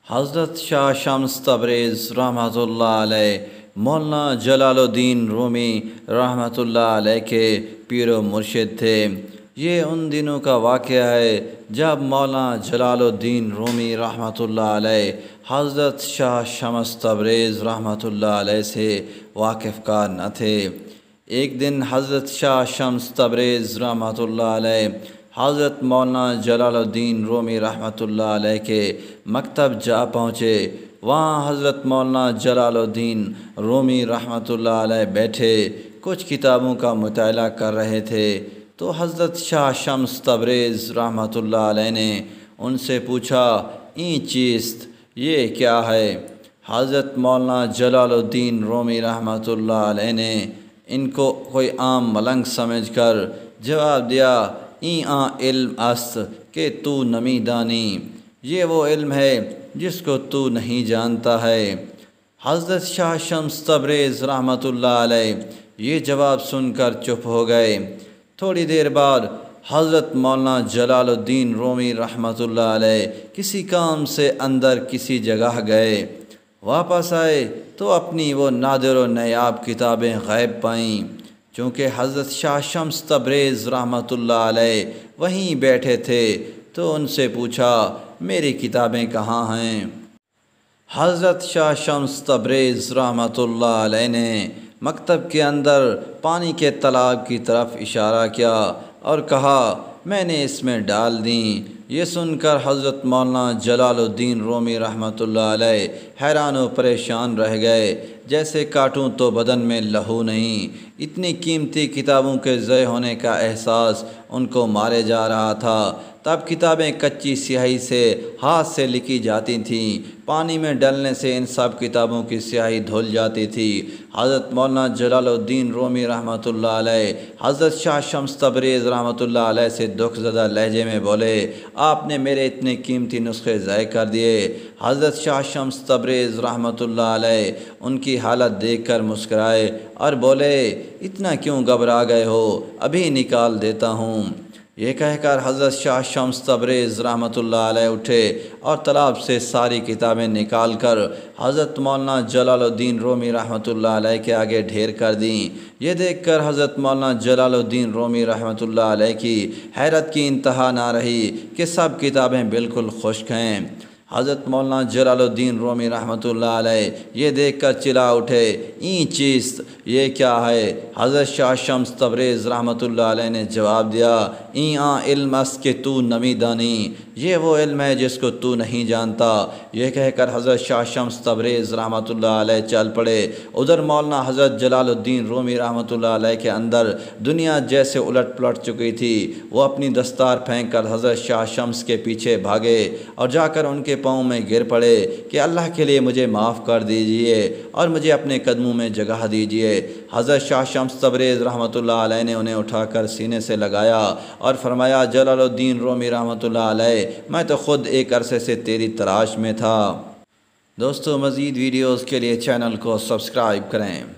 حضرت شاہ شمس تبریز رحمۃ اللہ علیہ مولانا جلال الدین رومی رحمۃ اللہ علیہ کے پیر و مرشد تھے۔ یہ ان دنوں کا واقعہ ہے جب مولانا جلال الدین رومی رحمۃ اللہ علیہ حضرت شاہ شمس تبریز رحمۃ اللہ علیہ سے واقف کار نہ تھے۔ ایک دن حضرت شاہ شمس تبریز رحمۃ اللہ علیہ حضرت مولانا جلال الدین رومی رحمۃ اللہ علیہ کے مکتب جا پہنچے۔ وہاں حضرت مولانا جلال الدین رومی رحمۃ اللہ علیہ بیٹھے کچھ کتابوں کا مطالعہ کر رہے تھے تو حضرت شاہ شمس تبریز رحمۃ اللہ علیہ نے ان سے پوچھا، این چیست؟ یہ کیا ہے؟ حضرت مولانا جلال الدین رومی رحمۃ اللہ علیہ نے ان کو کوئی عام ملنگ سمجھ کر جواب دیا، این علم است کہ تو نمی دانی، یہ وہ علم ہے جس کو تو نہیں جانتا ہے۔ حضرت شاہ شمس تبریز رحمۃ اللہ علیہ یہ جواب سن کر چپ ہو گئے۔ تھوڑی دیر بعد حضرت مولانا جلال الدین رومی رحمۃ اللہ علیہ کسی کام سے اندر کسی جگہ گئے، واپس آئے تو اپنی وہ نادر و نایاب کتابیں غائب پائیں۔ چونکہ حضرت شاہ شمس تبریز رحمۃ اللہ علیہ وہیں بیٹھے تھے تو ان سے پوچھا، میری کتابیں کہاں ہیں؟ حضرت شاہ شمس تبریز رحمۃ اللہ علیہ نے مکتب کے اندر پانی کے تالاب کی طرف اشارہ کیا اور کہا، میں نے اس میں ڈال دیں۔ یہ سن کر حضرت مولانا جلال الدین رومی رحمۃ اللہ علیہ حیران و پریشان رہ گئے، جیسے کاٹوں تو بدن میں لہو نہیں۔ اتنی قیمتی کتابوں کے ضائع ہونے کا احساس ان کو مارے جا رہا تھا۔ تب کتابیں کچی سیاہی سے ہاتھ سے لکھی جاتی تھیں، پانی میں ڈلنے سے ان سب کتابوں کی سیاہی دھل جاتی تھی۔ حضرت مولانا جلال الدین رومی رحمۃ اللہ علیہ حضرت شاہ شمس تبریز رحمۃ اللہ علیہ سے دکھ زدہ لہجے میں بولے، آپ نے میرے اتنے قیمتی نسخے ضائع کر دیے۔ حضرت شاہ شمس تبریز رحمۃ اللہ علیہ ان کی حالت دیکھ کر مسکرائے اور بولے، اتنا کیوں گھبرا گئے ہو، ابھی نکال دیتا ہوں۔ یہ کہہ کر حضرت شاہ شمس تبریز رحمۃ اللہ علیہ اٹھے اور تالاب سے ساری کتابیں نکال کر حضرت مولانا جلال الدین رومی رحمۃ اللہ علیہ کے آگے ڈھیر کر دیں۔ یہ دیکھ کر حضرت مولانا جلال الدین رومی رحمۃ اللہ علیہ کی حیرت کی انتہا نہ رہی کہ سب کتابیں بالکل خشک ہیں۔ حضرت مولانا جلال الدین رومی رحمۃ اللہ علیہ یہ دیکھ کر چلا اٹھے، این چیست؟ یہ کیا ہے؟ حضرت شاہ شمس تبریز رحمۃ اللہ علیہ نے جواب دیا، این علم است کہ تو نمی دانی، یہ وہ علم ہے جس کو تو نہیں جانتا۔ یہ کہہ کر حضرت شاہ شمس تبریز رحمۃ اللہ علیہ چل پڑے۔ ادھر مولانا حضرت جلال الدین رومی رحمۃ اللہ علیہ کے اندر دنیا جیسے الٹ پلٹ چکی تھی۔ وہ اپنی دستار پھینک کر حضرت شاہ شمس کے پیچھے بھاگے اور جا کر ان کے پاؤں میں گر پڑے کہ اللہ کے لیے مجھے معاف کر دیجئے اور مجھے اپنے قدموں میں جگہ دیجئے۔ حضرت شاہ شمس تبریز رحمۃ اللہ علیہ نے انہیں اٹھا کر سینے سے لگایا اور فرمایا، جلال الدین رومی رحمۃ اللہ علیہ، میں تو خود ایک عرصے سے تیری تلاش میں تھا۔ دوستو، مزید ویڈیوز کے لیے چینل کو سبسکرائب کریں۔